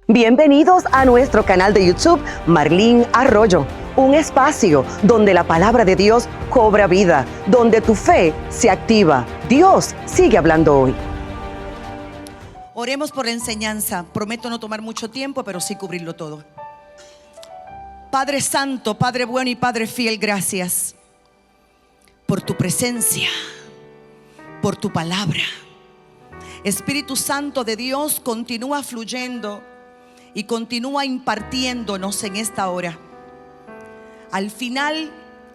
Bienvenidos a nuestro canal de YouTube Marlene Arroyo, un espacio donde la palabra de Dios cobra vida, donde tu fe se activa. Dios sigue hablando hoy. Oremos por la enseñanza. Prometo no tomar mucho tiempo, pero sí cubrirlo todo. Padre Santo, Padre bueno y Padre fiel, gracias por tu presencia, por tu palabra. Espíritu Santo de Dios, continúa fluyendo y continúa impartiéndonos en esta hora. Al final,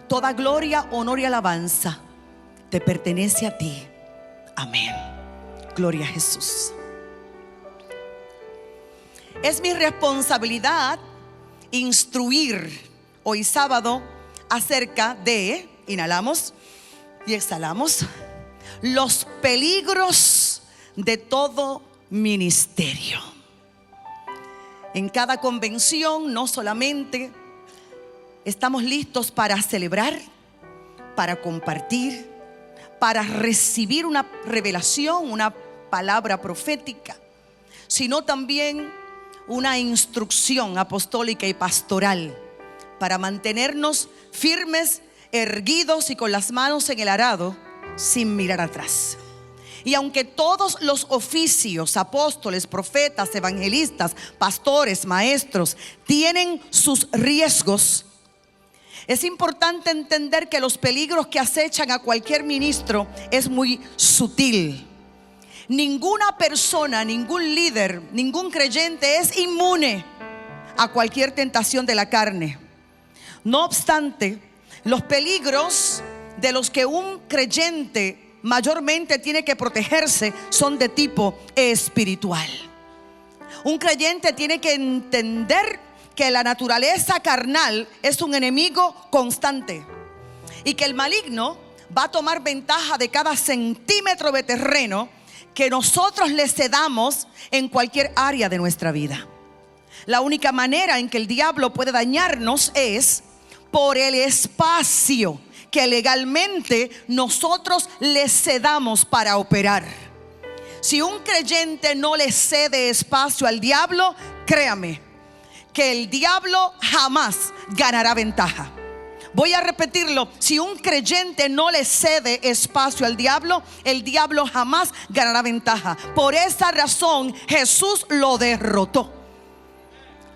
toda gloria, honor y alabanza te pertenece a ti. Amén. Gloria a Jesús. Es mi responsabilidad instruir hoy sábado acerca de, inhalamos y exhalamos, los peligros de todo ministerio. En cada convención no solamente estamos listos para celebrar, para compartir, para recibir una revelación, una palabra profética, sino también una instrucción apostólica y pastoral para mantenernos firmes, erguidos y con las manos en el arado sin mirar atrás. Y aunque todos los oficios, apóstoles, profetas, evangelistas, pastores, maestros, tienen sus riesgos, es importante entender que los peligros que acechan a cualquier ministro es muy sutil. Ninguna persona, ningún líder, ningún creyente es inmune a cualquier tentación de la carne. No obstante, los peligros de los que un creyente mayormente tiene que protegerse son de tipo espiritual. Un creyente tiene que entender que la naturaleza carnal es un enemigo constante y que el maligno va a tomar ventaja de cada centímetro de terreno que nosotros le cedamos en cualquier área de nuestra vida. La única manera en que el diablo puede dañarnos es por el espacio que legalmente nosotros le cedamos para operar. Si un creyente no le cede espacio al diablo, créame que el diablo jamás ganará ventaja. Voy a repetirlo: si un creyente no le cede espacio al diablo, el diablo jamás ganará ventaja. Por esa razón Jesús lo derrotó,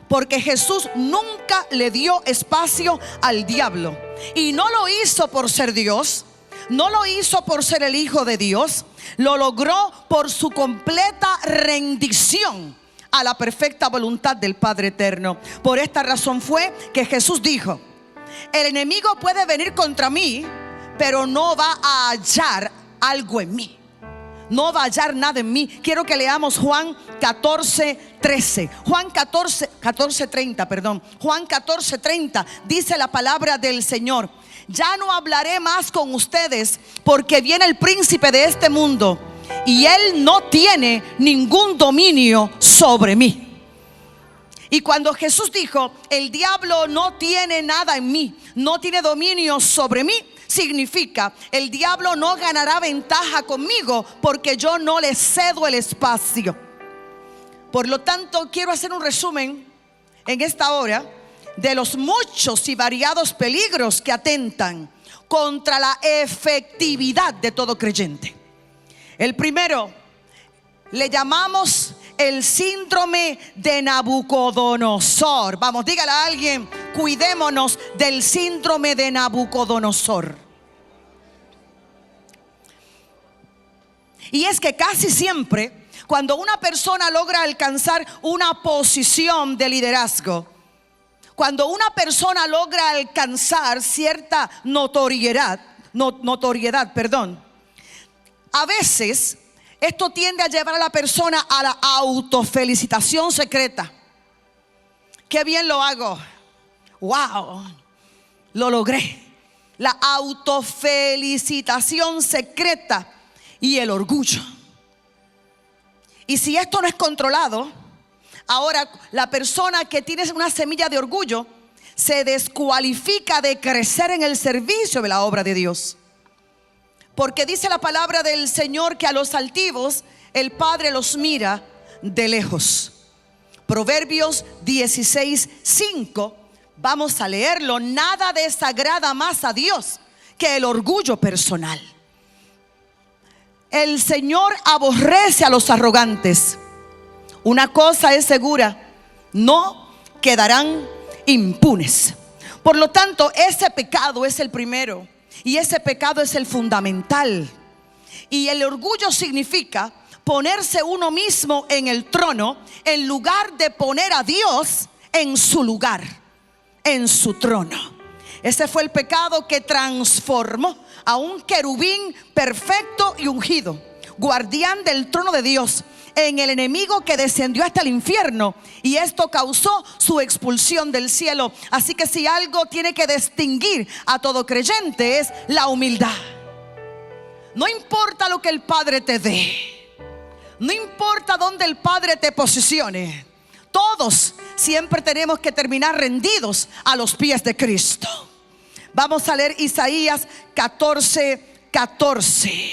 porque Jesús nunca le dio espacio al diablo. Y no lo hizo por ser Dios, no lo hizo por ser el Hijo de Dios. Lo logró por su completa rendición a la perfecta voluntad del Padre eterno. Por esta razón fue que Jesús dijo: el enemigo puede venir contra mí, pero no va a hallar algo en mí. No va a hallar nada en mí. Quiero que leamos Juan 14:13. Juan 14:30, perdón. Juan 14:30 dice la palabra del Señor: ya no hablaré más con ustedes, porque viene el príncipe de este mundo y él no tiene ningún dominio sobre mí. Y cuando Jesús dijo: el diablo no tiene nada en mí, no tiene dominio sobre mí, significa: el diablo no ganará ventaja conmigo porque yo no le cedo el espacio. Por lo tanto, quiero hacer un resumen en esta hora de los muchos y variados peligros que atentan contra la efectividad de todo creyente. El primero le llamamos el síndrome de Nabucodonosor. Vamos, dígale a alguien: cuidémonos del síndrome de Nabucodonosor. Y es que casi siempre, cuando una persona logra alcanzar una posición de liderazgo, cuando una persona logra alcanzar cierta notoriedad, a veces esto tiende a llevar a la persona a la autofelicitación secreta. Qué bien lo hago. Wow, lo logré. La autofelicitación secreta y el orgullo. Y si esto no es controlado, ahora la persona que tiene una semilla de orgullo se descualifica de crecer en el servicio de la obra de Dios. Porque dice la palabra del Señor que a los altivos el Padre los mira de lejos. Proverbios 16:5. Vamos a leerlo. Nada desagrada más a Dios que el orgullo personal. El Señor aborrece a los arrogantes. Una cosa es segura: no quedarán impunes. Por lo tanto, ese pecado es el primero, y ese pecado es el fundamental. Y el orgullo significa ponerse uno mismo en el trono, en lugar de poner a Dios en su lugar, en su trono. Ese fue el pecado que transformó a un querubín perfecto y ungido, guardián del trono de Dios, en el enemigo que descendió hasta el infierno, y esto causó su expulsión del cielo. Así que si algo tiene que distinguir a todo creyente es la humildad. No importa lo que el Padre te dé, no importa dónde el Padre te posicione, todos siempre tenemos que terminar rendidos a los pies de Cristo. Vamos a leer Isaías 14:14.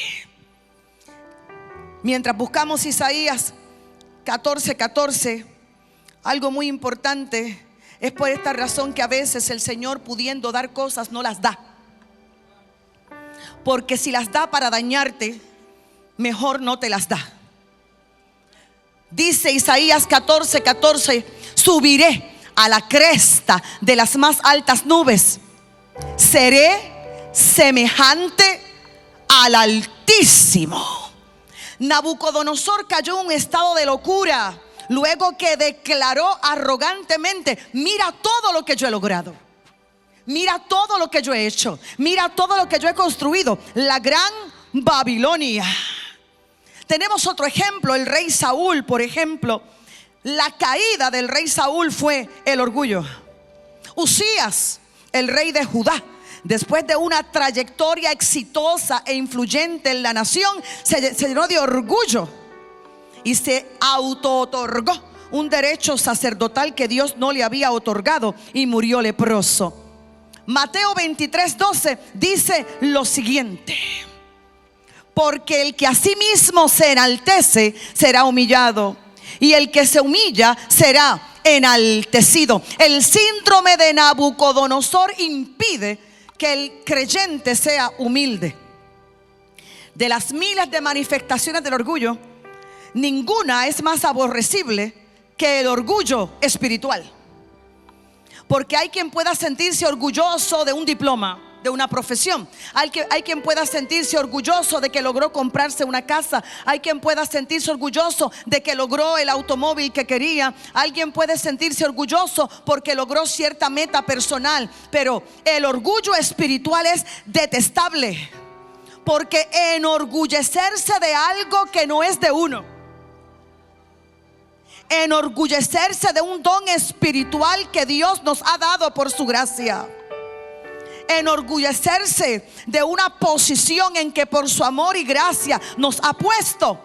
Mientras buscamos Isaías 14:14, algo muy importante. Es por esta razón que a veces el Señor, pudiendo dar cosas, no las da. Porque si las da para dañarte, mejor no te las da. Dice Isaías 14:14: subiré a la cresta de las más altas nubes, seré semejante al Altísimo. Nabucodonosor cayó en un estado de locura luego que declaró arrogantemente: mira todo lo que yo he logrado, mira todo lo que yo he hecho, mira todo lo que yo he construido, la gran Babilonia. Tenemos otro ejemplo, el rey Saúl, por ejemplo. La caída del rey Saúl fue el orgullo. Usías, el rey de Judá, después de una trayectoria exitosa e influyente en la nación, se llenó de orgullo y se auto-otorgó un derecho sacerdotal que Dios no le había otorgado, y murió leproso. Mateo 23:12 dice lo siguiente: porque el que a sí mismo se enaltece será humillado, y el que se humilla será enaltecido. El síndrome de Nabucodonosor impide que el creyente sea humilde. De las miles de manifestaciones del orgullo, ninguna es más aborrecible que el orgullo espiritual. Porque hay quien pueda sentirse orgulloso de un diploma, de una profesión. Hay quien pueda sentirse orgulloso de que logró comprarse una casa. Hay quien pueda sentirse orgulloso de que logró el automóvil que quería. Alguien puede sentirse orgulloso porque logró cierta meta personal. Pero el orgullo espiritual es detestable, porque enorgullecerse de algo que no es de uno, enorgullecerse de un don espiritual que Dios nos ha dado por su gracia, enorgullecerse de una posición en que por su amor y gracia nos ha puesto,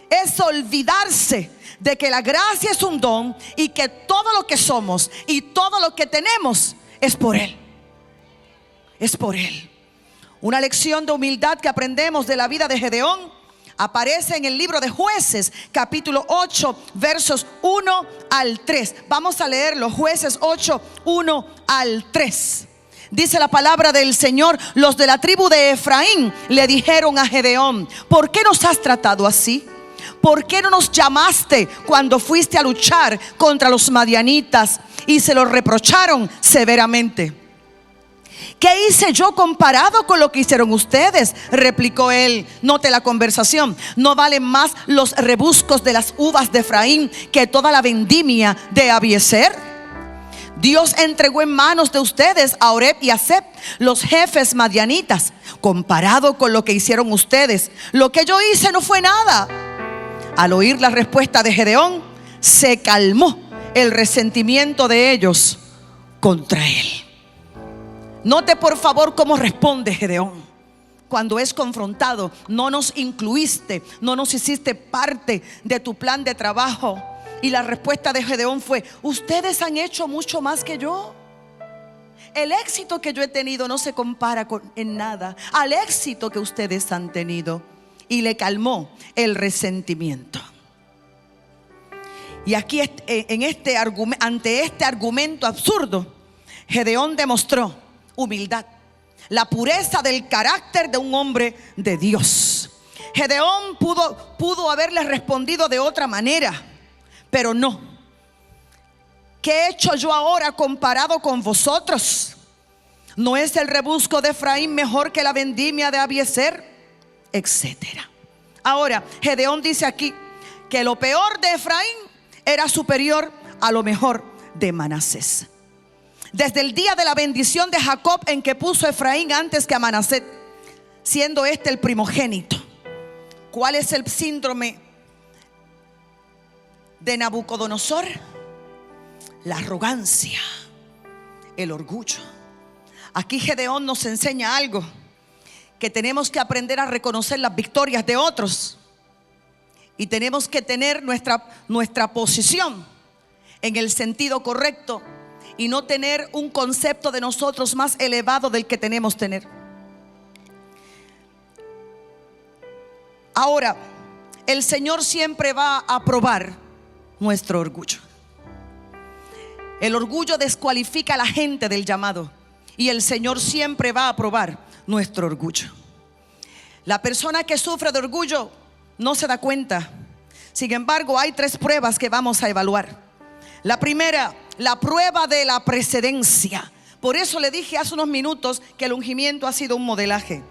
es olvidarse de que la gracia es un don y que todo lo que somos y todo lo que tenemos es por Él. Es por Él. Una lección de humildad que aprendemos de la vida de Gedeón aparece en el libro de Jueces, capítulo 8, versos 1 al 3. Vamos a leerlo. Jueces 8, 1 al 3. Dice la palabra del Señor: los de la tribu de Efraín le dijeron a Gedeón: ¿por qué nos has tratado así? ¿Por qué no nos llamaste cuando fuiste a luchar contra los madianitas? Y se lo reprocharon severamente. ¿Qué hice yo comparado con lo que hicieron ustedes?, replicó él. Note la conversación. ¿No valen más los rebuscos de las uvas de Efraín que toda la vendimia de Abiezer? Dios entregó en manos de ustedes a Oreb y a Zeb, los jefes madianitas. Comparado con lo que hicieron ustedes, lo que yo hice no fue nada. Al oír la respuesta de Gedeón, se calmó el resentimiento de ellos contra él. Note por favor cómo responde Gedeón cuando es confrontado. No nos incluiste, no nos hiciste parte de tu plan de trabajo. Y la respuesta de Gedeón fue: ustedes han hecho mucho más que yo. El éxito que yo he tenido no se compara en nada al éxito que ustedes han tenido. Y le calmó el resentimiento. Y aquí ante este argumento absurdo, Gedeón demostró humildad, la pureza del carácter de un hombre de Dios. Gedeón pudo haberle respondido de otra manera, pero no. ¿Qué he hecho yo ahora comparado con vosotros? ¿No es el rebusco de Efraín mejor que la vendimia de Abiezer? Etcétera. Ahora, Gedeón dice aquí que lo peor de Efraín era superior a lo mejor de Manasés. Desde el día de la bendición de Jacob, en que puso a Efraín antes que a Manasés, siendo este el primogénito. ¿Cuál es el síndrome de Nabucodonosor? La arrogancia, el orgullo. Aquí Gedeón nos enseña algo, que tenemos que aprender a reconocer las victorias de otros, y tenemos que tener nuestra posición en el sentido correcto, y no tener un concepto de nosotros más elevado del que tenemos tener. Ahora, el Señor siempre va a probar nuestro orgullo. El orgullo descualifica a la gente del llamado, y el Señor siempre va a probar nuestro orgullo. La persona que sufre de orgullo no se da cuenta. Sin embargo, hay 3 pruebas que vamos a evaluar. La primera, la prueba de la precedencia. Por eso le dije hace unos minutos que el ungimiento ha sido un modelaje.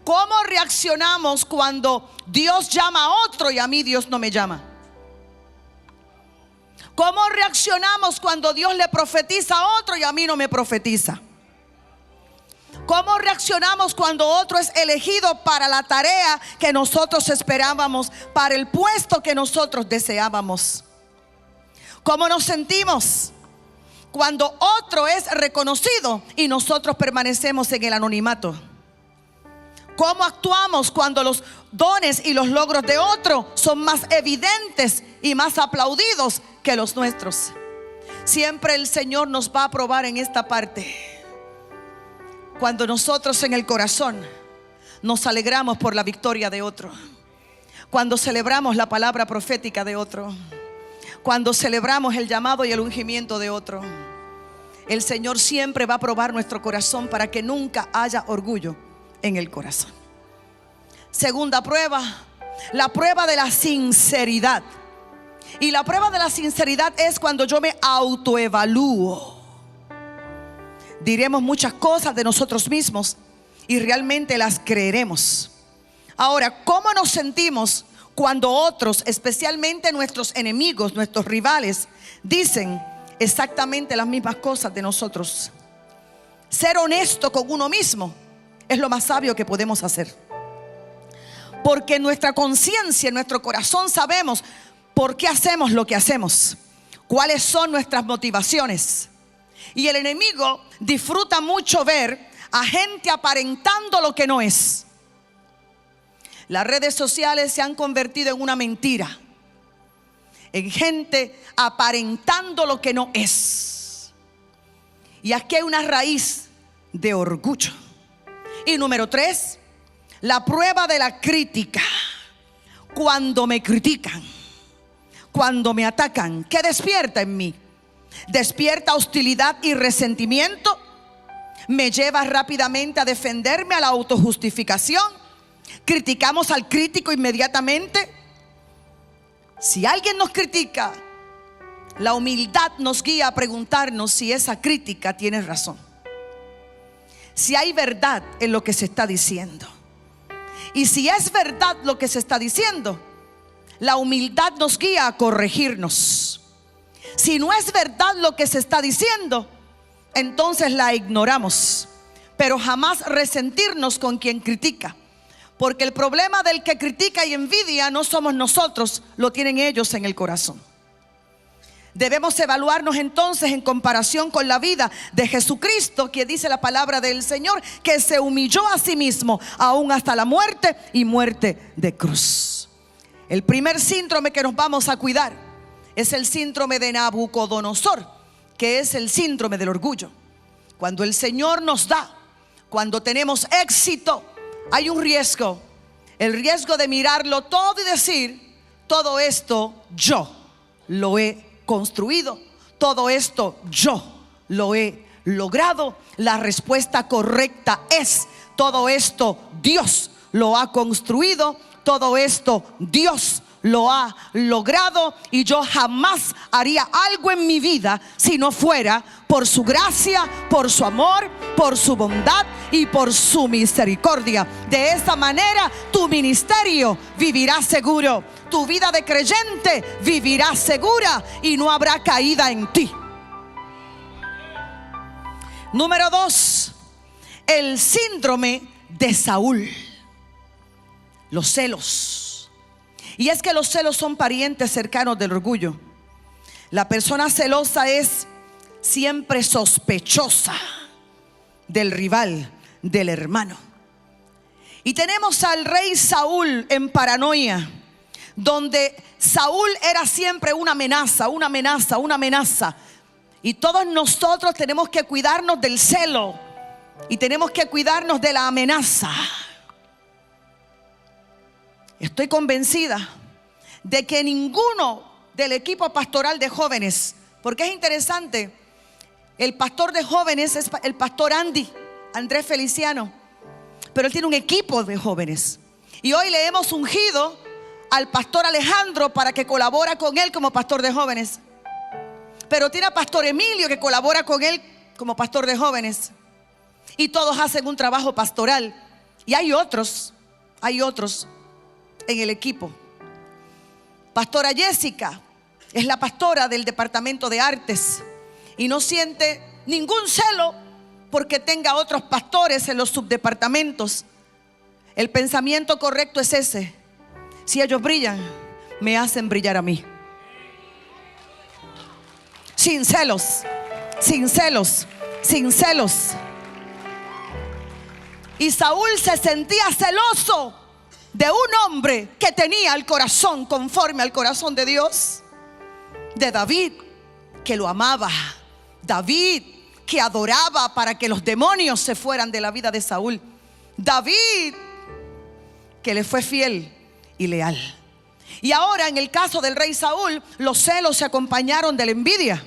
¿Cómo reaccionamos cuando Dios llama a otro y a mí Dios no me llama? ¿Cómo reaccionamos cuando Dios le profetiza a otro y a mí no me profetiza? ¿Cómo reaccionamos cuando otro es elegido para la tarea que nosotros esperábamos, para el puesto que nosotros deseábamos? ¿Cómo nos sentimos cuando otro es reconocido y nosotros permanecemos en el anonimato? ¿Cómo actuamos cuando los dones y los logros de otro son más evidentes y más aplaudidos que los nuestros? Siempre el Señor nos va a probar en esta parte. Cuando nosotros en el corazón nos alegramos por la victoria de otro, cuando celebramos la palabra profética de otro, cuando celebramos el llamado y el ungimiento de otro, el Señor siempre va a probar nuestro corazón para que nunca haya orgullo en el corazón. Segunda prueba, la prueba de la sinceridad. Y la prueba de la sinceridad es cuando yo me autoevalúo. Diremos muchas cosas de nosotros mismos y realmente las creeremos. Ahora, ¿cómo nos sentimos cuando otros, especialmente nuestros enemigos, nuestros rivales, dicen exactamente las mismas cosas de nosotros? Ser honesto con uno mismo es lo más sabio que podemos hacer, porque en nuestra conciencia, en nuestro corazón sabemos por qué hacemos lo que hacemos, cuáles son nuestras motivaciones. Y el enemigo disfruta mucho ver a gente aparentando lo que no es. Las redes sociales se han convertido en una mentira, en gente aparentando lo que no es. Y aquí hay una raíz de orgullo. Y número 3, la prueba de la crítica. Cuando me critican, cuando me atacan, ¿qué despierta en mí? Despierta hostilidad y resentimiento. Me lleva rápidamente a defenderme, a la autojustificación. Criticamos al crítico inmediatamente. Si alguien nos critica, la humildad nos guía a preguntarnos si esa crítica tiene razón, si hay verdad en lo que se está diciendo. Y si es verdad lo que se está diciendo, la humildad nos guía a corregirnos. Si no es verdad lo que se está diciendo, entonces la ignoramos, pero jamás resentirnos con quien critica, porque el problema del que critica y envidia no somos nosotros, lo tienen ellos en el corazón. Debemos evaluarnos entonces en comparación con la vida de Jesucristo, que dice la palabra del Señor que se humilló a sí mismo aún hasta la muerte y muerte de cruz. El primer síndrome que nos vamos a cuidar es el síndrome de Nabucodonosor, que es el síndrome del orgullo. Cuando el Señor nos da, cuando tenemos éxito, hay un riesgo, el riesgo de mirarlo todo y decir: todo esto yo lo he construido. Todo esto yo lo he logrado. La respuesta correcta es: todo esto Dios lo ha construido, todo esto Dios lo ha logrado, y yo jamás haría algo en mi vida si no fuera por su gracia, por su amor, por su bondad y por su misericordia. De esa manera tu ministerio vivirá seguro, tu vida de creyente vivirá segura y no habrá caída en ti. Número 2, el síndrome de Saúl. Los celos. Y es que los celos son parientes cercanos del orgullo. La persona celosa es siempre sospechosa del rival, del hermano. Y tenemos al rey Saúl en paranoia, donde Saúl era siempre una amenaza, una amenaza, una amenaza. Y todos nosotros tenemos que cuidarnos del celo y tenemos que cuidarnos de la amenaza. Estoy convencida de que ninguno del equipo pastoral de jóvenes, porque es interesante, el pastor de jóvenes es el pastor Andrés Feliciano, pero él tiene un equipo de jóvenes. Y hoy le hemos ungido al pastor Alejandro para que colabore con él como pastor de jóvenes. Pero tiene a pastor Emilio que colabora con él como pastor de jóvenes. Y todos hacen un trabajo pastoral. Y hay otros en el equipo. Pastora Jessica es la pastora del departamento de artes y no siente ningún celo porque tenga otros pastores en los subdepartamentos. El pensamiento correcto es ese: si ellos brillan, me hacen brillar a mí. Sin celos, sin celos, sin celos. Y Saúl se sentía celoso de un hombre que tenía el corazón conforme al corazón de Dios, de David, que lo amaba, David, que adoraba para que los demonios se fueran de la vida de Saúl, David, que le fue fiel y leal. Y ahora en el caso del rey Saúl, los celos se acompañaron de la envidia.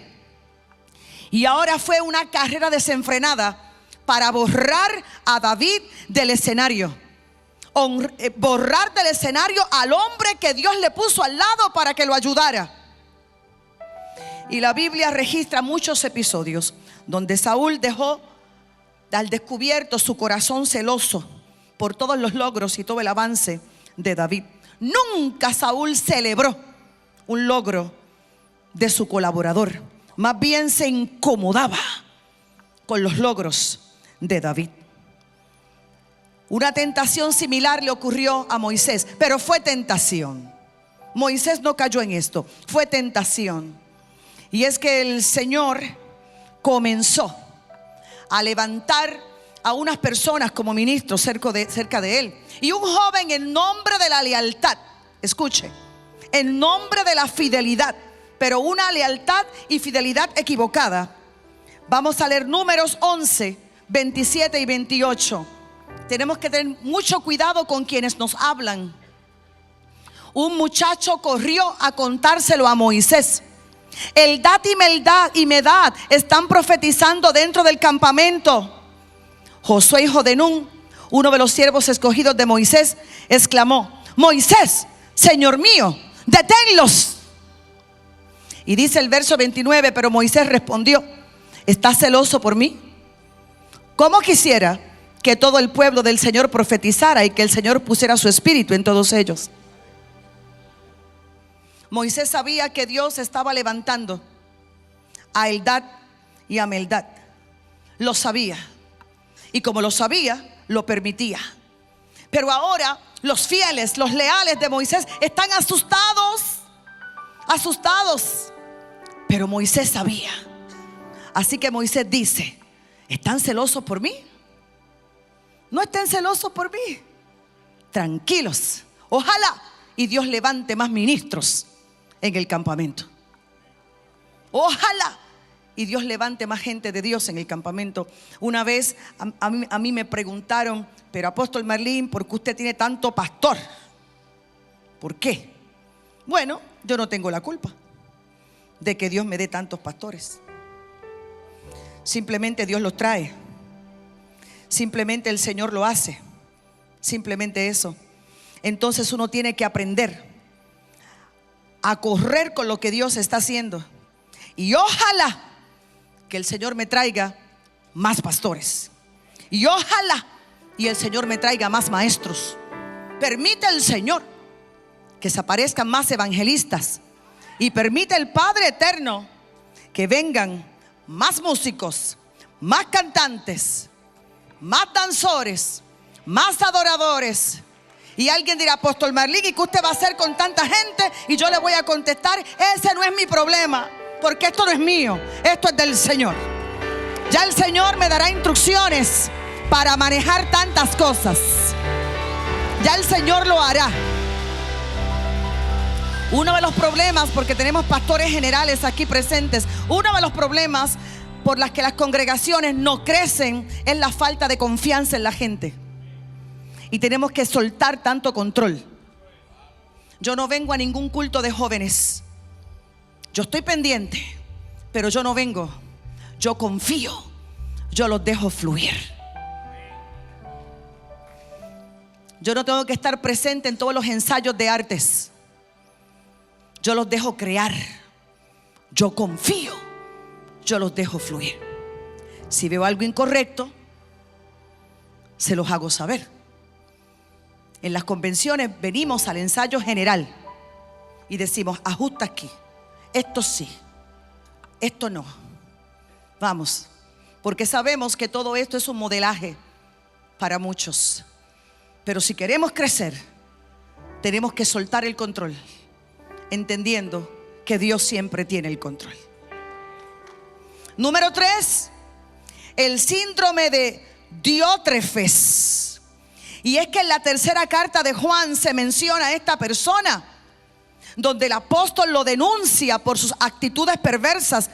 Y ahora fue una carrera desenfrenada para borrar a David del escenario. Borrar del escenario al hombre que Dios le puso al lado para que lo ayudara. Y la Biblia registra muchos episodios donde Saúl dejó al descubierto su corazón celoso por todos los logros y todo el avance de David. Nunca Saúl celebró un logro de su colaborador, más bien se incomodaba con los logros de David. Una tentación similar le ocurrió a Moisés, pero fue tentación. Moisés no cayó en esto, fue tentación. Y es que el Señor comenzó a levantar a unas personas como ministros cerca de él. Y un joven, en nombre de la lealtad, escuche, en nombre de la fidelidad, pero una lealtad y fidelidad equivocada. Vamos a leer Números 11, 27 y 28. Tenemos que tener mucho cuidado con quienes nos hablan. Un muchacho corrió a contárselo a Moisés. Eldad y Medad están profetizando dentro del campamento. Josué, hijo de Nun, uno de los siervos escogidos de Moisés, exclamó: Moisés, Señor mío, deténlos. Y dice el verso 29, pero Moisés respondió: ¿estás celoso por mí? ¿Cómo quisiera que todo el pueblo del Señor profetizara y que el Señor pusiera su espíritu en todos ellos? Moisés sabía que Dios estaba levantando a Eldad y a Medad. Lo sabía. Y como lo sabía, lo permitía. Pero ahora los fieles, los leales de Moisés están asustados. Asustados. Pero Moisés sabía. Así que Moisés dice: ¿están celosos por mí? No estén celosos por mí. Tranquilos. Ojalá y Dios levante más ministros en el campamento. Ojalá y Dios levante más gente de Dios en el campamento. Una vez a mí me preguntaron: pero apóstol Marlene, ¿por qué usted tiene tanto pastor? ¿Por qué? Bueno, yo no tengo la culpa. de que Dios me dé tantos pastores. Simplemente Dios los trae. Simplemente el Señor lo hace. Simplemente eso. Entonces uno tiene que aprender a correr con lo que Dios está haciendo. Y ojalá que el Señor me traiga más pastores. Y ojalá y el Señor me traiga más maestros. Permite el Señor que se aparezcan más evangelistas. Y permite el Padre Eterno que vengan más músicos, más cantantes, más danzores, más adoradores. Y alguien dirá: Apóstol Marlín, ¿y qué usted va a hacer con tanta gente? Y yo le voy a contestar: ese no es mi problema, porque esto no es mío, esto es del Señor. Ya el Señor me dará instrucciones para manejar tantas cosas. Ya el Señor lo hará. Uno de los problemas, porque tenemos pastores generales aquí presentes, uno de los problemas por las que las congregaciones no crecen es la falta de confianza en la gente. Y tenemos que soltar tanto control. Yo no vengo a ningún culto de jóvenes. Yo estoy pendiente, pero yo no vengo. Yo confío. Yo los dejo fluir. Yo no tengo que estar presente en todos los ensayos de artes. Yo los dejo crear. Yo confío. Yo los dejo fluir. Si veo algo incorrecto, se los hago saber. En las convenciones venimos al ensayo general y decimos: ajusta aquí, esto sí, esto no. Vamos, porque sabemos que todo esto es un modelaje para muchos. Pero si queremos crecer, tenemos que soltar el control, entendiendo que Dios siempre tiene el control. Número 3, el síndrome de Diótrefes. Y es que en la tercera carta de Juan se menciona a esta persona, donde el apóstol lo denuncia por sus actitudes perversas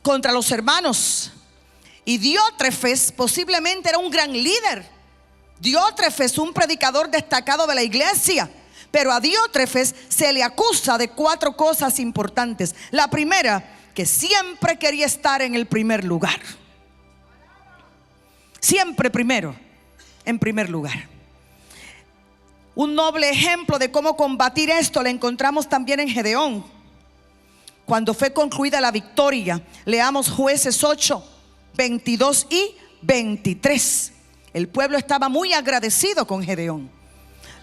contra los hermanos. Y Diótrefes posiblemente era un gran líder. Diótrefes, un predicador destacado de la iglesia. Pero a Diótrefes se le acusa de 4 cosas importantes. La primera, que siempre quería estar en el primer lugar. Siempre primero, en primer lugar. Un noble ejemplo de cómo combatir esto lo encontramos también en Gedeón. Cuando fue concluida la victoria, leamos Jueces 8, 22 y 23. El pueblo estaba muy agradecido con Gedeón.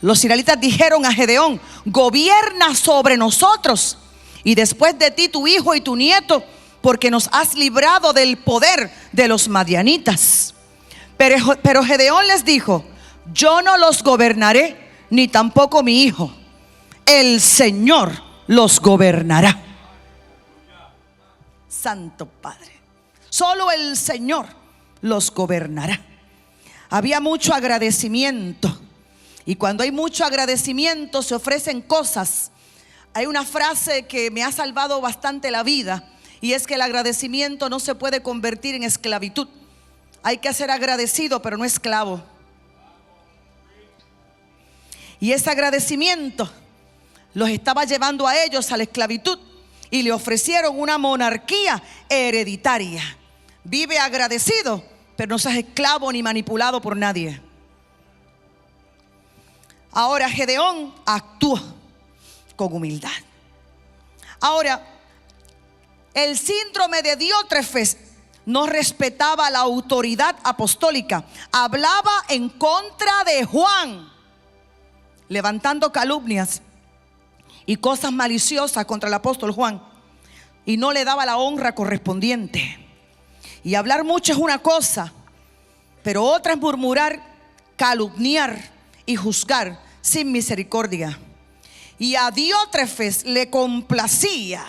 Los israelitas dijeron a Gedeón: gobierna sobre nosotros y después de ti tu hijo y tu nieto, porque nos has librado del poder de los madianitas. Pero Gedeón les dijo: yo no los gobernaré, ni tampoco mi hijo. El Señor los gobernará. Santo Padre, solo el Señor los gobernará. Había mucho agradecimiento. Y cuando hay mucho agradecimiento se ofrecen cosas. Hay una frase que me ha salvado bastante la vida, y es que el agradecimiento no se puede convertir en esclavitud. Hay que ser agradecido, pero no esclavo. Y ese agradecimiento los estaba llevando a ellos a la esclavitud, y le ofrecieron una monarquía hereditaria. Vive agradecido, pero no seas esclavo ni manipulado por nadie. Ahora Gedeón actuó con humildad. Ahora, el síndrome de Diótrefes no respetaba la autoridad apostólica. Hablaba en contra de Juan, levantando calumnias y cosas maliciosas contra el apóstol Juan, y no le daba la honra correspondiente. Y hablar mucho es una cosa, pero otra es murmurar, calumniar y juzgar sin misericordia. Y a Diótrefes le complacía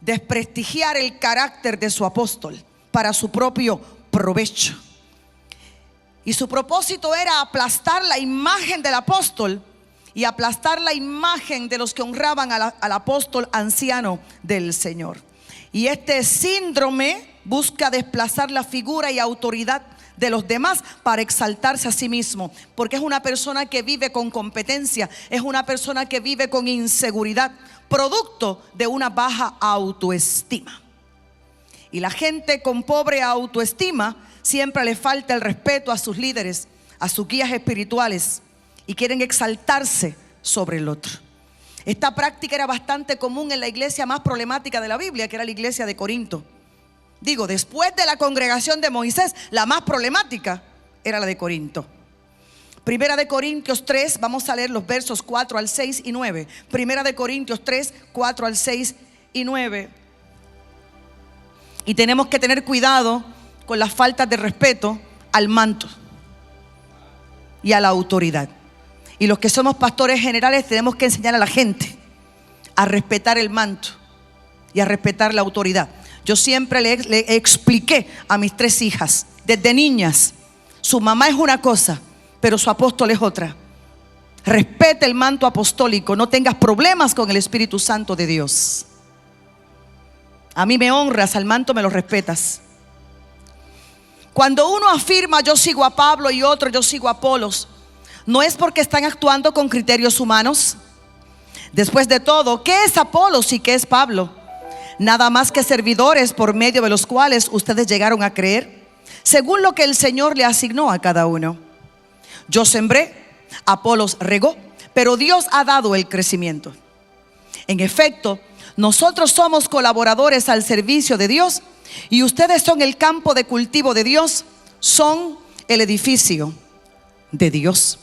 desprestigiar el carácter de su apóstol para su propio provecho. Y su propósito era aplastar la imagen del apóstol y aplastar la imagen de los que honraban al apóstol anciano del Señor. Y este síndrome busca desplazar la figura y autoridad de los demás para exaltarse a sí mismo, porque es una persona que vive con competencia, es una persona que vive con inseguridad, producto de una baja autoestima. Y la gente con pobre autoestima siempre le falta el respeto a sus líderes, a sus guías espirituales, y quieren exaltarse sobre el otro. Esta práctica era bastante común en la iglesia más problemática de la Biblia, que era la iglesia de Corinto. Digo, después de la congregación de Moisés, la más problemática era la de Corinto. Primera de Corintios 3, vamos a leer los versos 4 al 6 y 9. Primera de Corintios 3, 4 al 6 y 9. Y tenemos que tener cuidado con las faltas de respeto al manto y a la autoridad. Y los que somos pastores generales tenemos que enseñar a la gente a respetar el manto y a respetar la autoridad. Yo siempre le expliqué a mis 3 hijas, desde niñas, su mamá es una cosa, pero su apóstol es otra. Respeta el manto apostólico, no tengas problemas con el Espíritu Santo de Dios. A mí me honras, al manto me lo respetas. Cuando uno afirma yo sigo a Pablo y otro yo sigo a Apolos, no es porque están actuando con criterios humanos. Después de todo, ¿qué es Apolos y qué es Pablo? Nada más que servidores por medio de los cuales ustedes llegaron a creer, según lo que el Señor le asignó a cada uno. Yo sembré, Apolos regó, pero Dios ha dado el crecimiento. En efecto, nosotros somos colaboradores al servicio de Dios y ustedes son el campo de cultivo de Dios, son el edificio de Dios.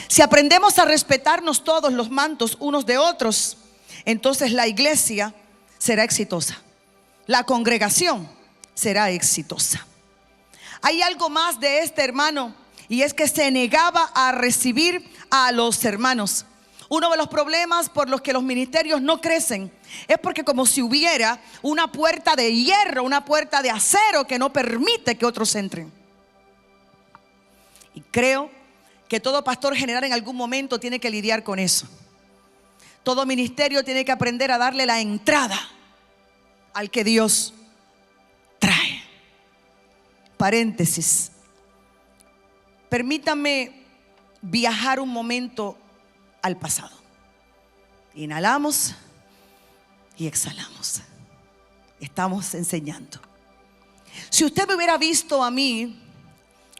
Si aprendemos a respetarnos todos los mantos unos de otros, entonces la iglesia será exitosa, la congregación será exitosa. Hay algo más de este hermano, y es que se negaba a recibir a los hermanos. Uno de los problemas por los que los ministerios no crecen es porque como si hubiera una puerta de hierro, una puerta de acero que no permite que otros entren. Y creo que todo pastor general en algún momento tiene que lidiar con eso. Todo ministerio tiene que aprender a darle la entrada al que Dios trae. Paréntesis. Permítame viajar un momento al pasado. Inhalamos y exhalamos. Estamos enseñando. Si usted me hubiera visto a mí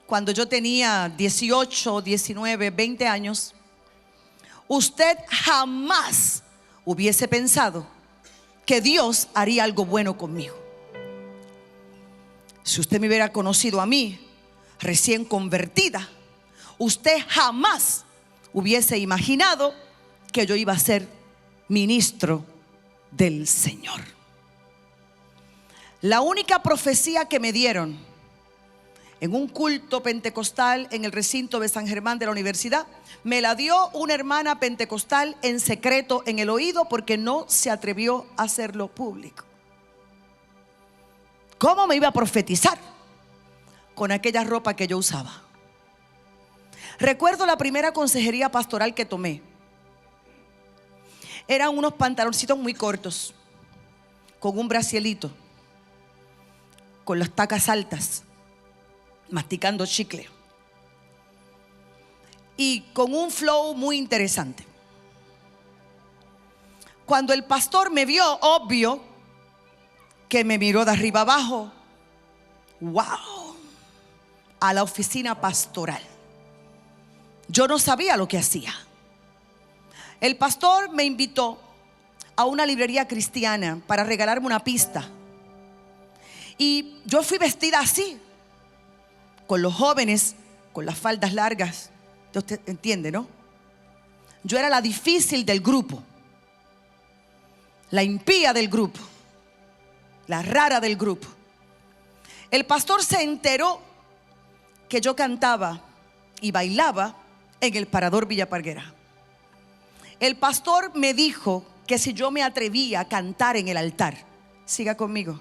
cuando yo tenía 18, 19, 20 años, usted jamás hubiese pensado que Dios haría algo bueno conmigo. Si usted me hubiera conocido a mí recién convertida, usted jamás hubiese imaginado que yo iba a ser ministro del Señor. La única profecía que me dieron en un culto pentecostal en el recinto de San Germán de la universidad, me la dio una hermana pentecostal en secreto en el oído porque no se atrevió a hacerlo público. ¿Cómo me iba a profetizar con aquella ropa que yo usaba? Recuerdo la primera consejería pastoral que tomé. Eran unos pantaloncitos muy cortos, con un bracielito, con las tacas altas, masticando chicle y con un flow muy interesante. Cuando el pastor me vio, obvio que me miró de arriba abajo. ¡Wow! A la oficina pastoral. Yo no sabía lo que hacía. El pastor me invitó a una librería cristiana para regalarme una pista. Y yo fui vestida así, con los jóvenes, con las faldas largas. Usted entiende, ¿no? Yo era la difícil del grupo, la impía del grupo, la rara del grupo. El pastor se enteró que yo cantaba y bailaba en el Parador Villa Parguera. El pastor me dijo que si yo me atrevía a cantar en el altar. Siga conmigo.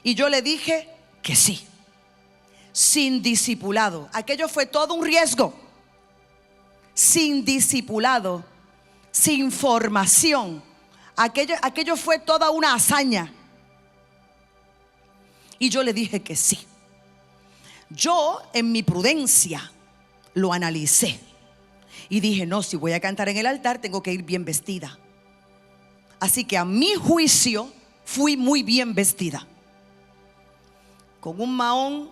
Y yo le dije que sí. Sin discipulado. Aquello fue todo un riesgo. Sin discipulado, sin formación. Aquello fue toda una hazaña. Y yo le dije que sí. Yo en mi prudencia lo analicé y dije, no, si voy a cantar en el altar tengo que ir bien vestida. Así que a mi juicio fui muy bien vestida. Con un mahón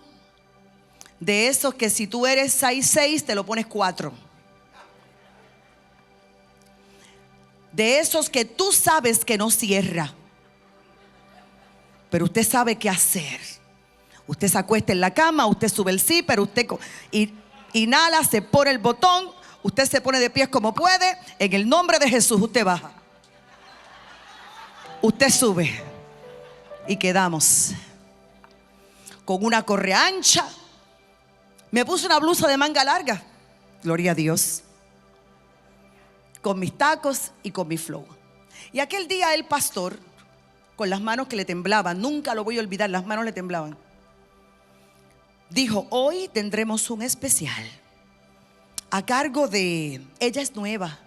de esos que si tú eres 6'6" te lo pones 4. De esos que tú sabes que no cierra, pero usted sabe qué hacer. Usted se acuesta en la cama, usted sube el zipper, usted inhala, se pone el botón, usted se pone de pies como puede. En el nombre de Jesús usted baja, usted sube y quedamos con una correa ancha. Me puse una blusa de manga larga, gloria a Dios, con mis tacos y con mi flow. Y aquel día el pastor, con las manos que le temblaban, nunca lo voy a olvidar, las manos le temblaban, dijo: hoy tendremos un especial a cargo de Ella es Nueva.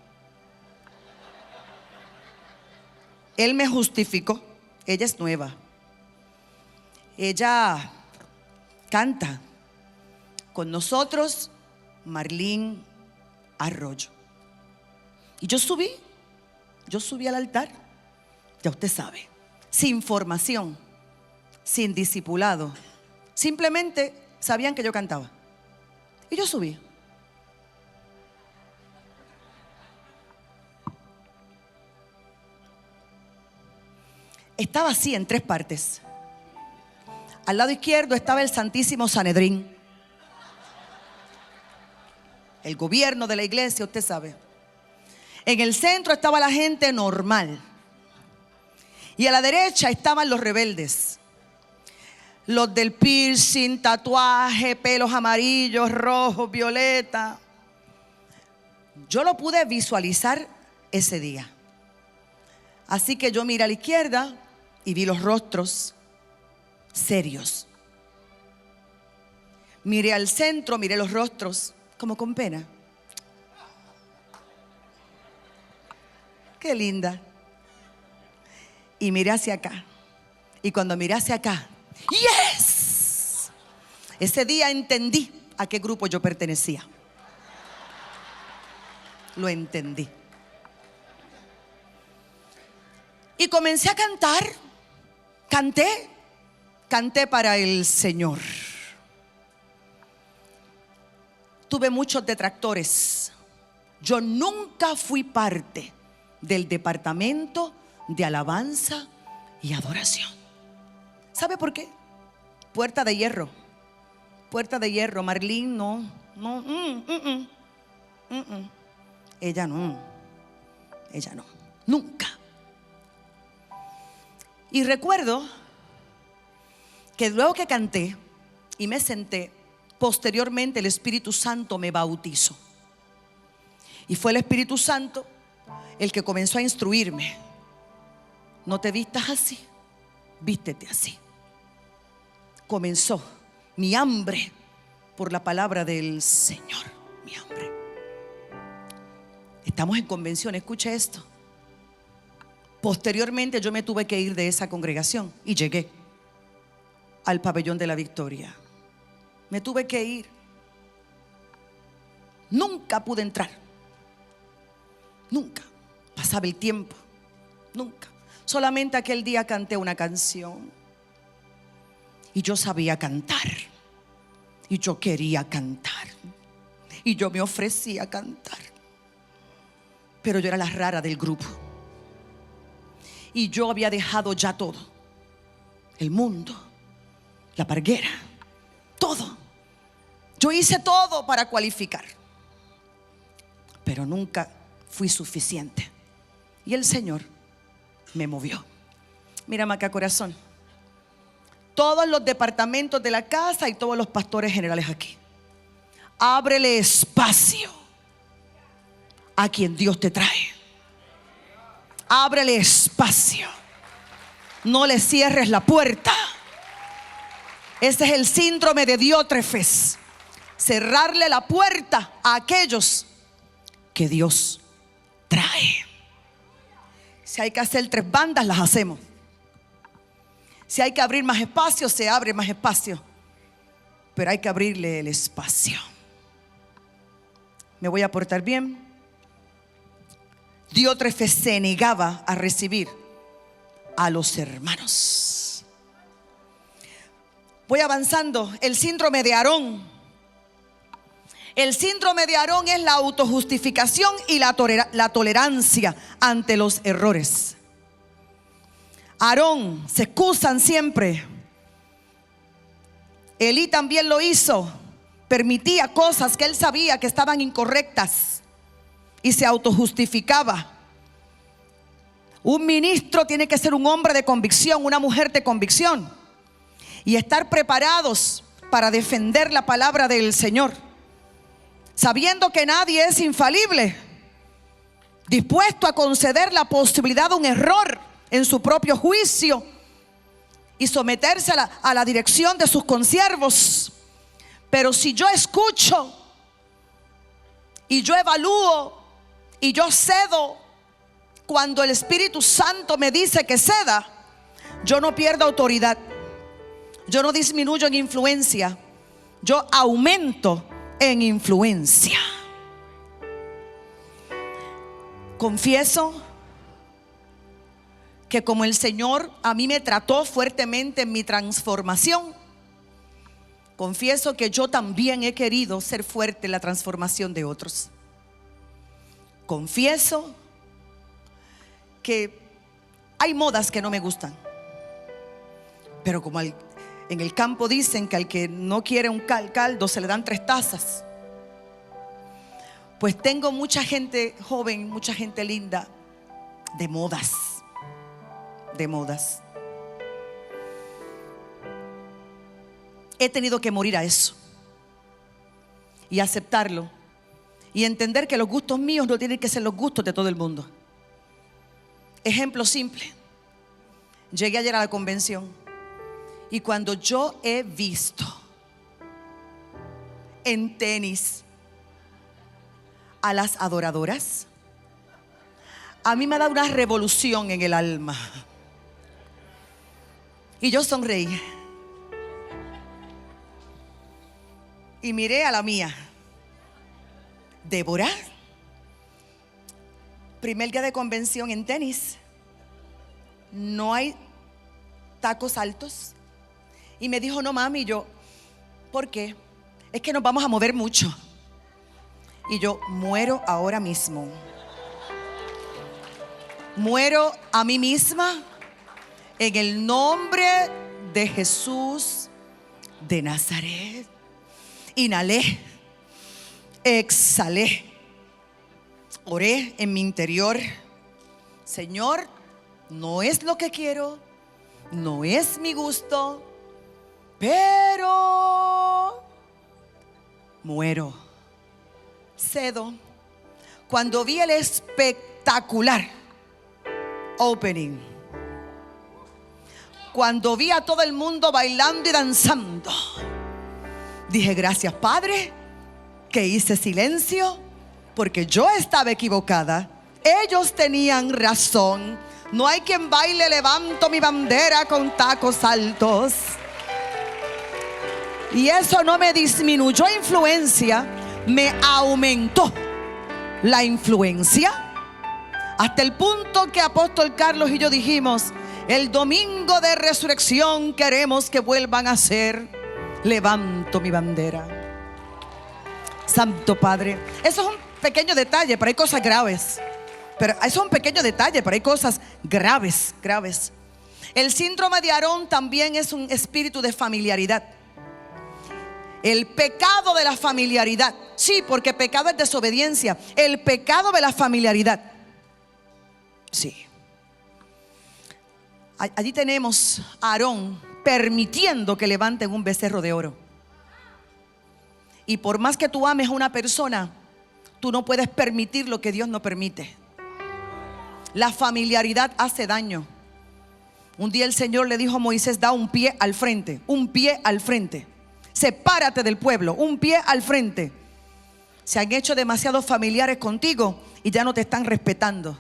Él me justificó: ella es nueva, ella canta con nosotros, Marlene Arroyo. Y yo subí al altar, ya usted sabe, sin formación, sin discipulado, simplemente sabían que yo cantaba. Y yo subí. Estaba así en 3 partes. Al lado izquierdo estaba el Santísimo Sanedrín, el gobierno de la iglesia, usted sabe. En el centro estaba la gente normal. Y a la derecha estaban los rebeldes. Los del piercing, tatuaje, pelos amarillos, rojos, violeta. Yo lo pude visualizar ese día. Así que yo miré a la izquierda y vi los rostros serios. Miré al centro, miré los rostros como con pena. Qué linda. Y miré hacia acá. Y cuando miré hacia acá, ¡yes! Ese día entendí a qué grupo yo pertenecía. Lo entendí. Y comencé a cantar. Canté para el Señor. Tuve muchos detractores. Yo nunca fui parte del departamento de alabanza y adoración. ¿Sabe por qué? Puerta de hierro. Puerta de hierro. Marlene no. Ella no. Nunca. Y recuerdo que luego que canté y me senté, posteriormente el Espíritu Santo me bautizó. Y fue el Espíritu Santo el que comenzó a instruirme. No te vistas así, vístete así. Comenzó mi hambre por la palabra del Señor. Mi hambre. Estamos en convención, escuche esto. Posteriormente yo me tuve que ir de esa congregación y llegué al Pabellón de la Victoria. Me tuve que ir. Nunca pude entrar. Nunca. Pasaba el tiempo. Nunca. Solamente aquel día canté una canción. Y yo sabía cantar. Y yo quería cantar. Y yo me ofrecía a cantar. Pero yo era la rara del grupo. Y yo había dejado ya todo. El mundo, la parguera, todo. Yo hice todo para cualificar. Pero nunca fui suficiente. Y el Señor me movió. Mírame acá, corazón. Todos los departamentos de la casa y todos los pastores generales aquí. Ábrele espacio a quien Dios te trae. Ábrele espacio. No le cierres la puerta. Ese es el síndrome de Diótrefes. Cerrarle la puerta a aquellos que Dios trae. Si hay que hacer 3 bandas, las hacemos. Si hay que abrir más espacio, se abre más espacio. Pero hay que abrirle el espacio. Me voy a portar bien. Diótrefes se negaba a recibir a los hermanos. Voy avanzando. El síndrome de Aarón. El síndrome de Aarón es la autojustificación y la tolerancia ante los errores. Aarón se excusan siempre. Elí también lo hizo. Permitía cosas que él sabía que estaban incorrectas y se autojustificaba. Un ministro tiene que ser un hombre de convicción, una mujer de convicción, y estar preparados para defender la palabra del Señor, sabiendo que nadie es infalible, dispuesto a conceder la posibilidad de un error en su propio juicio y someterse a la dirección de sus consiervos. Pero si yo escucho y yo evalúo y yo cedo cuando el Espíritu Santo me dice que ceda, yo no pierdo autoridad, yo no disminuyo en influencia, yo aumento en influencia. Confieso que como el Señor a mí me trató fuertemente en mi transformación, confieso que yo también he querido ser fuerte en la transformación de otros. Confieso que hay modas que no me gustan, pero como en el campo dicen que al que no quiere un caldo se le dan 3 tazas, pues tengo mucha gente joven, mucha gente linda de modas. He tenido que morir a eso y aceptarlo y entender que los gustos míos no tienen que ser los gustos de todo el mundo. Ejemplo simple. Llegué ayer a la convención y cuando yo he visto en tenis a las adoradoras, a mí me ha dado una revolución en el alma. Y yo sonreí y miré a la mía, Débora. Primer día de convención en tenis, no hay tacos altos. Y me dijo, no mami. Y yo, ¿por qué? Es que nos vamos a mover mucho. Y yo, muero ahora mismo. Muero a mí misma en el nombre de Jesús de Nazaret. Inhalé, exhalé, oré en mi interior. Señor, no es lo que quiero, no es mi gusto, pero muero, cedo. Cuando vi el espectacular opening, cuando vi a todo el mundo bailando y danzando, dije, gracias Padre, que hice silencio, porque yo estaba equivocada. Ellos tenían razón. No hay quien baile levanto mi bandera con tacos altos. Y eso no me disminuyó influencia, me aumentó la influencia, hasta el punto que Apóstol Carlos y yo dijimos, el domingo de resurrección queremos que vuelvan a ser levanto mi bandera. Santo Padre, eso es un pequeño detalle, pero hay cosas graves. Pero eso es un pequeño detalle, pero hay cosas graves. El síndrome de Aarón también es un espíritu de familiaridad. El pecado de la familiaridad. Sí, porque pecado es desobediencia. El pecado de la familiaridad. Sí. Allí tenemos a Aarón permitiendo que levanten un becerro de oro. Y por más que tú ames a una persona, tú no puedes permitir lo que Dios no permite. La familiaridad hace daño. Un día el Señor le dijo a Moisés, da un pie al frente, sepárate del pueblo, un pie al frente. Se han hecho demasiados familiares contigo y ya no te están respetando.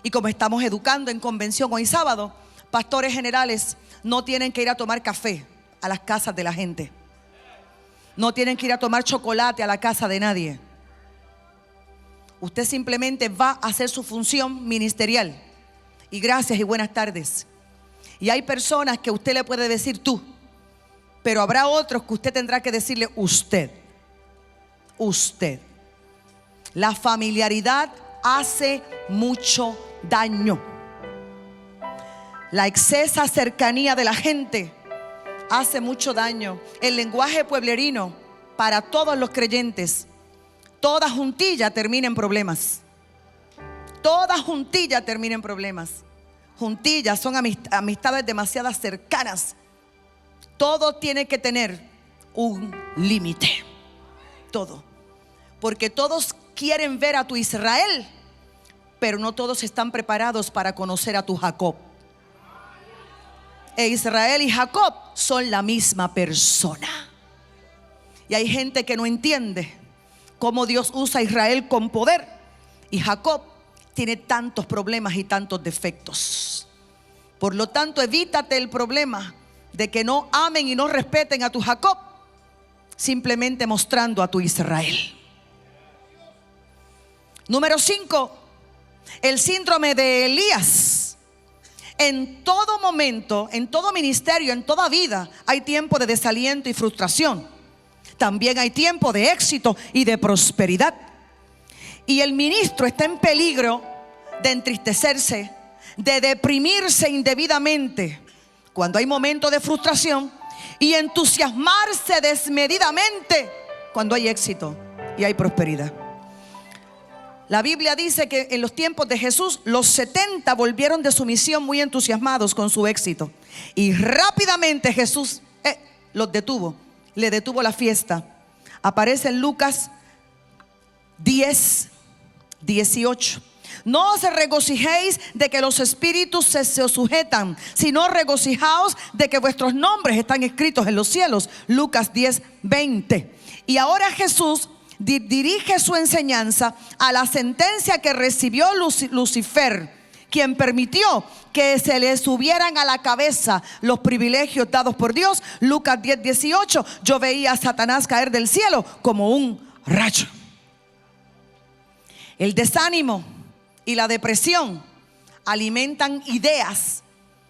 Y como estamos educando en convención hoy sábado, pastores generales no tienen que ir a tomar café a las casas de la gente. No tienen que ir a tomar chocolate a la casa de nadie. Usted simplemente va a hacer su función ministerial. Y gracias y buenas tardes. Y hay personas que usted le puede decir tú, pero habrá otros que usted tendrá que decirle usted. Usted. La familiaridad hace mucho daño. La excesa cercanía de la gente hace mucho daño. El lenguaje pueblerino para todos los creyentes: toda juntilla termina en problemas. Toda juntilla termina en problemas. Juntillas son amistades demasiado cercanas. Todo tiene que tener un límite. Todo. Porque todos quieren ver a tu Israel, pero no todos están preparados para conocer a tu Jacob. E Israel y Jacob son la misma persona. Y hay gente que no entiende cómo Dios usa a Israel con poder y Jacob tiene tantos problemas y tantos defectos. Por lo tanto, evítate el problema de que no amen y no respeten a tu Jacob, simplemente mostrando a tu Israel. Número 5, el síndrome de Elías. En todo momento, en todo ministerio, en toda vida, hay tiempo de desaliento y frustración. También hay tiempo de éxito y de prosperidad. Y el ministro está en peligro de entristecerse, de deprimirse indebidamente cuando hay momentos de frustración, y entusiasmarse desmedidamente cuando hay éxito y hay prosperidad. La Biblia dice que en los tiempos de Jesús, los 70 volvieron de su misión muy entusiasmados con su éxito. Y rápidamente Jesús los detuvo, le detuvo la fiesta. Aparece en Lucas 10:18. No os regocijéis de que los espíritus se sujetan, sino regocijaos de que vuestros nombres están escritos en los cielos. Lucas 10:20. Y ahora Jesús dirige su enseñanza a la sentencia que recibió Lucifer, quien permitió que se le subieran a la cabeza los privilegios dados por Dios. Lucas 10:18. Yo veía a Satanás caer del cielo como un rayo. El desánimo y la depresión alimentan ideas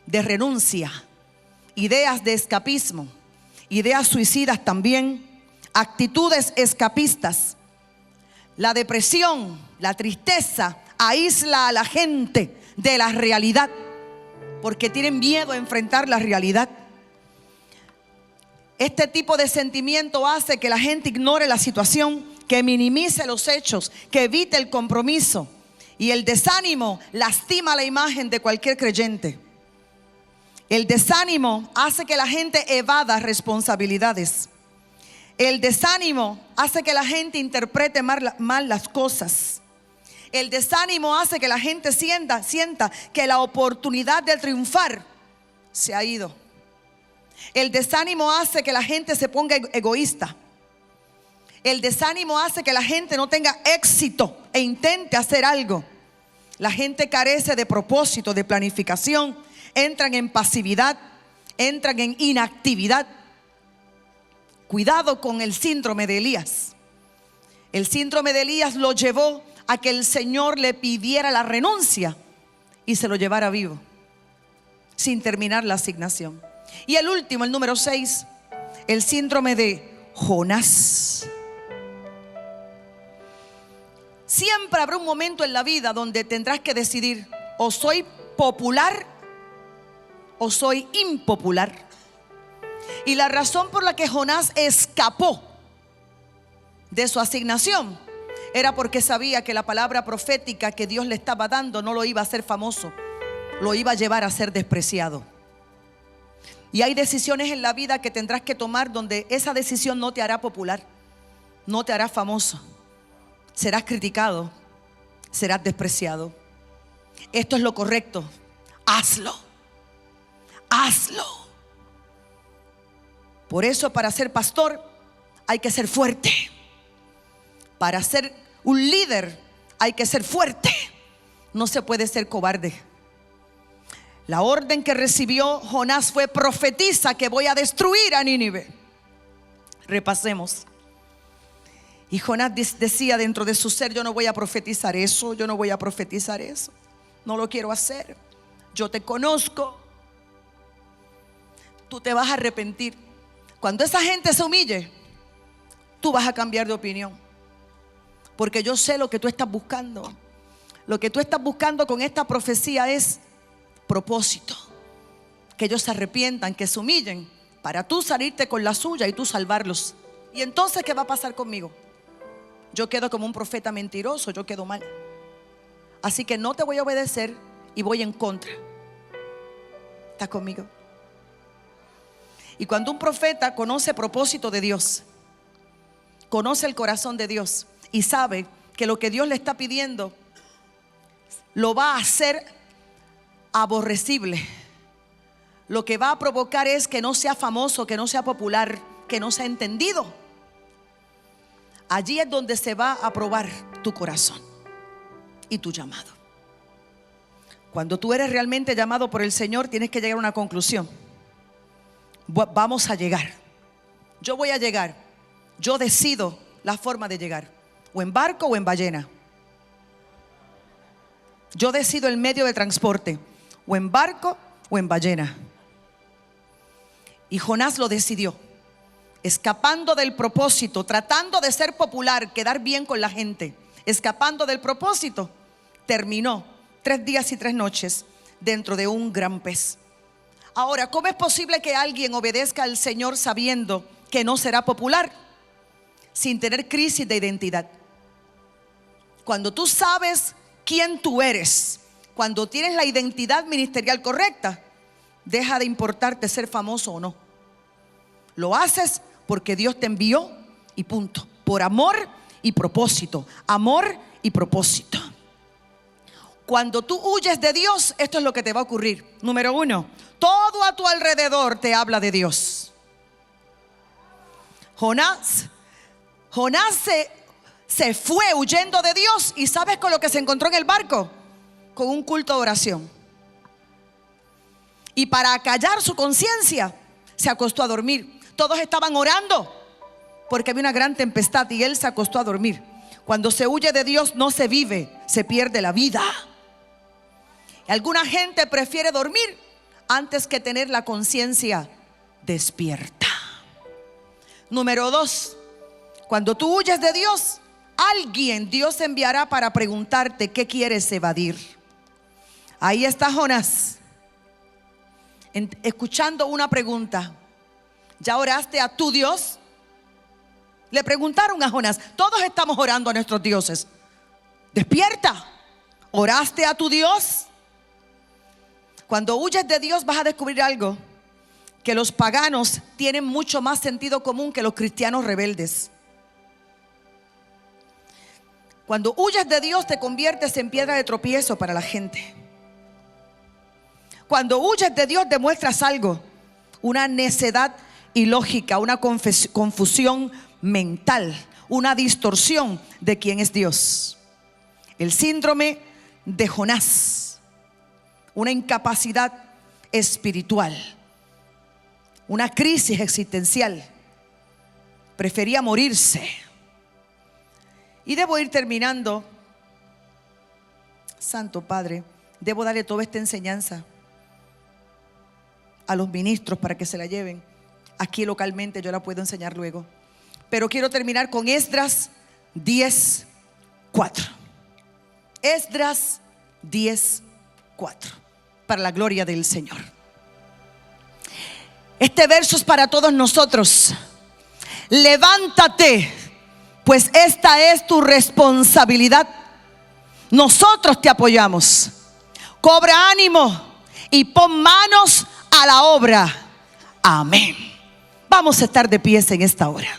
de renuncia, ideas de escapismo, ideas suicidas también, actitudes escapistas. La depresión, la tristeza aísla a la gente de la realidad porque tienen miedo a enfrentar la realidad. Este tipo de sentimiento hace que la gente ignore la situación, que minimice los hechos, que evite el compromiso. Y el desánimo lastima la imagen de cualquier creyente. El desánimo hace que la gente evada responsabilidades. El desánimo hace que la gente interprete mal las cosas. El desánimo hace que la gente sienta que la oportunidad de triunfar se ha ido. El desánimo hace que la gente se ponga egoísta. El desánimo hace que la gente no tenga éxito e intente hacer algo. La gente carece de propósito, de planificación. Entran en pasividad, entran en inactividad. Cuidado con el síndrome de Elías. El síndrome de Elías lo llevó a que el Señor le pidiera la renuncia y se lo llevara vivo, sin terminar la asignación. Y el último, el número 6, el síndrome de Jonás. Siempre habrá un momento en la vida donde tendrás que decidir: o soy popular o soy impopular. Y la razón por la que Jonás escapó de su asignación era porque sabía que la palabra profética que Dios le estaba dando no lo iba a hacer famoso, lo iba a llevar a ser despreciado. Y hay decisiones en la vida que tendrás que tomar donde esa decisión no te hará popular, no te hará famoso. Serás criticado, serás despreciado. Esto es lo correcto. Hazlo. Hazlo. Por eso, para ser pastor hay que ser fuerte. Para ser un líder hay que ser fuerte. No se puede ser cobarde. La orden que recibió Jonás fue: profetiza que voy a destruir a Nínive. Repasemos. Y Jonás decía dentro de su ser: yo no voy a profetizar eso, yo no voy a profetizar eso, no lo quiero hacer. Yo te conozco, tú te vas a arrepentir. Cuando esa gente se humille, tú vas a cambiar de opinión, porque yo sé lo que tú estás buscando. Lo que tú estás buscando con esta profecía es propósito, que ellos se arrepientan, que se humillen, para tú salirte con la suya y tú salvarlos. Y entonces, ¿qué va a pasar conmigo? Yo quedo como un profeta mentiroso, yo quedo mal. Así que no te voy a obedecer y voy en contra. ¿Estás conmigo? Y cuando un profeta conoce el propósito de Dios, conoce el corazón de Dios y sabe que lo que Dios le está pidiendo lo va a hacer aborrecible, lo que va a provocar es que no sea famoso, que no sea popular, que no sea entendido. Allí es donde se va a probar tu corazón y tu llamado. Cuando tú eres realmente llamado por el Señor, tienes que llegar a una conclusión. Vamos a llegar. Yo voy a llegar. Yo decido la forma de llegar, o en barco o en ballena. Yo decido el medio de transporte, o en barco o en ballena. Y Jonás lo decidió, escapando del propósito, tratando de ser popular, quedar bien con la gente, escapando del propósito. Terminó 3 días y 3 noches dentro de un gran pez. Ahora, ¿cómo es posible que alguien obedezca al Señor sabiendo que no será popular, sin tener crisis de identidad? Cuando tú sabes quién tú eres, cuando tienes la identidad ministerial correcta, deja de importarte ser famoso o no. Lo haces porque Dios te envió y punto. Por amor y propósito. Amor y propósito. Cuando tú huyes de Dios, esto es lo que te va a ocurrir. Número 1, todo a tu alrededor te habla de Dios. Jonás se fue huyendo de Dios, y ¿sabes con lo que se encontró en el barco? Con un culto de oración. Y para acallar su conciencia, se acostó a dormir. Todos estaban orando porque había una gran tempestad y él se acostó a dormir. Cuando se huye de Dios no se vive, se pierde la vida. Y alguna gente prefiere dormir antes que tener la conciencia despierta. Número 2, cuando tú huyes de Dios, Dios enviará para preguntarte qué quieres evadir. Ahí está Jonás, escuchando una pregunta. ¿Ya oraste a tu Dios? Le preguntaron a Jonás. Todos estamos orando a nuestros dioses. Despierta. ¿Oraste a tu Dios? Cuando huyes de Dios vas a descubrir algo: que los paganos tienen mucho más sentido común que los cristianos rebeldes. Cuando huyes de Dios te conviertes en piedra de tropiezo para la gente. Cuando huyes de Dios demuestras algo: una necedad ilógica, una confusión mental, una distorsión de quién es Dios. El síndrome de Jonás, una incapacidad espiritual, una crisis existencial. Prefería morirse. Y debo ir terminando. Santo Padre, debo darle toda esta enseñanza a los ministros para que se la lleven. Aquí localmente yo la puedo enseñar luego. Pero quiero terminar con Esdras 10:4. Esdras 10:4. Para la gloria del Señor. Este verso es para todos nosotros. Levántate, pues esta es tu responsabilidad. Nosotros te apoyamos. Cobra ánimo y pon manos a la obra. Amén. Vamos a estar de pies en esta hora.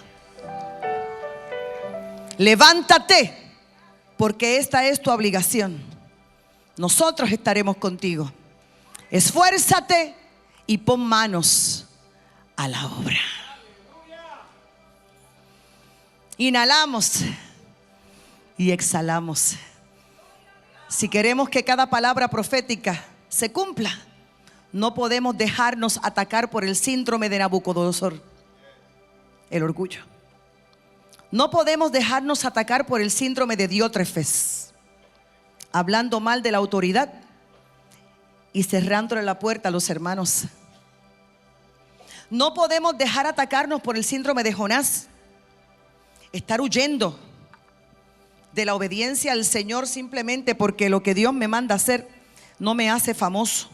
Levántate, porque esta es tu obligación. Nosotros estaremos contigo. Esfuérzate y pon manos a la obra. Inhalamos y exhalamos. Si queremos que cada palabra profética se cumpla, no podemos dejarnos atacar por el síndrome de Nabucodonosor, el orgullo. No podemos dejarnos atacar por el síndrome de Diótrefes, hablando mal de la autoridad y cerrándole la puerta a los hermanos. No podemos dejar atacarnos por el síndrome de Jonás, estar huyendo de la obediencia al Señor simplemente porque lo que Dios me manda hacer no me hace famoso,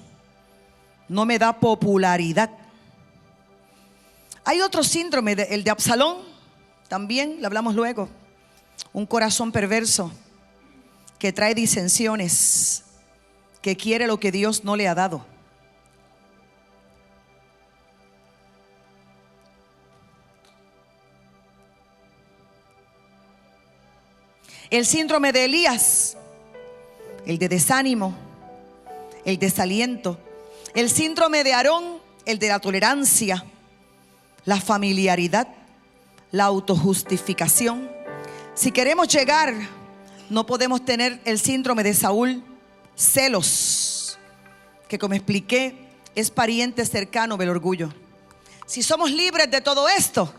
no me da popularidad. Hay otro síndrome, el de Absalón, también lo hablamos luego. Un corazón perverso que trae disensiones, que quiere lo que Dios no le ha dado. El síndrome de Elías, el de desánimo, el desaliento. El síndrome de Aarón, el de la tolerancia, la familiaridad, la autojustificación. Si queremos llegar, no podemos tener el síndrome de Saúl, celos, que como expliqué, es pariente cercano del orgullo. Si somos libres de todo esto,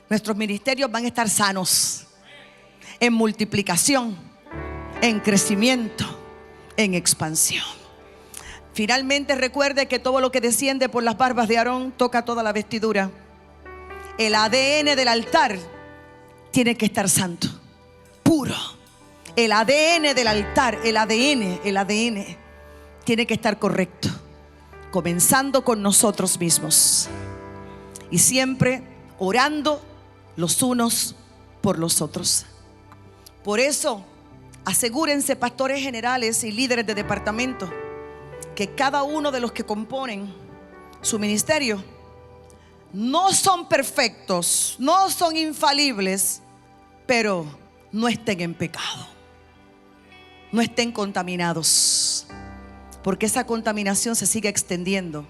nuestros ministerios van a estar sanos, en multiplicación, en crecimiento, en expansión. Finalmente recuerde que todo lo que desciende por las barbas de Aarón toca toda la vestidura. El ADN del altar tiene que estar santo, puro. El ADN del altar, el ADN tiene que estar correcto, comenzando con nosotros mismos y siempre orando los unos por los otros. Por eso, asegúrense, pastores generales y líderes de departamento, que cada uno de los que componen su ministerio no son perfectos, no son infalibles, pero no estén en pecado, no estén contaminados, porque esa contaminación se sigue extendiendo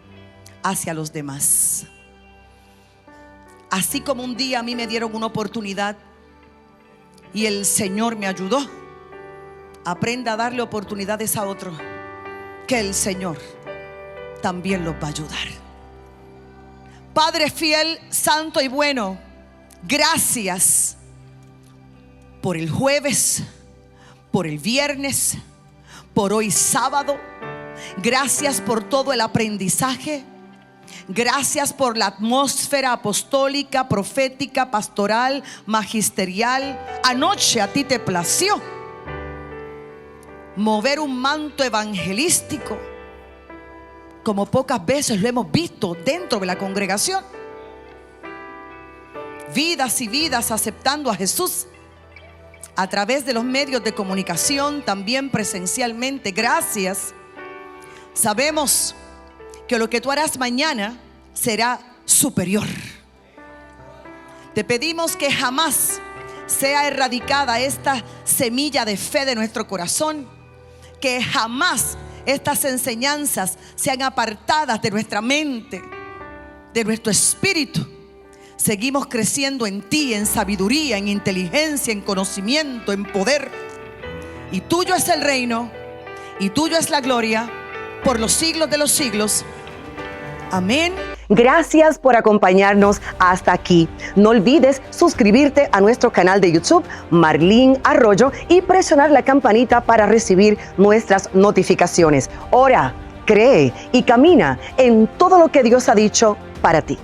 hacia los demás. Así como un día a mí me dieron una oportunidad y el Señor me ayudó, aprenda a darle oportunidades a otro, que el Señor también los va a ayudar. Padre fiel, santo y bueno, gracias por el jueves, por el viernes, por hoy sábado. Gracias por todo el aprendizaje. Gracias por la atmósfera apostólica, profética, pastoral, magisterial. Anoche a ti te plació mover un manto evangelístico como pocas veces lo hemos visto dentro de la congregación. Vidas y vidas aceptando a Jesús a través de los medios de comunicación, también presencialmente. Gracias. Sabemos que lo que tú harás mañana será superior. Te pedimos que jamás sea erradicada esta semilla de fe de nuestro corazón, que jamás estas enseñanzas sean apartadas de nuestra mente, de nuestro espíritu. Seguimos creciendo en ti, en sabiduría, en inteligencia, en conocimiento, en poder. Y tuyo es el reino, y tuyo es la gloria, por los siglos de los siglos. Amén. Gracias por acompañarnos hasta aquí. No olvides suscribirte a nuestro canal de YouTube, Marlene Arroyo, y presionar la campanita para recibir nuestras notificaciones. Ora, cree y camina en todo lo que Dios ha dicho para ti.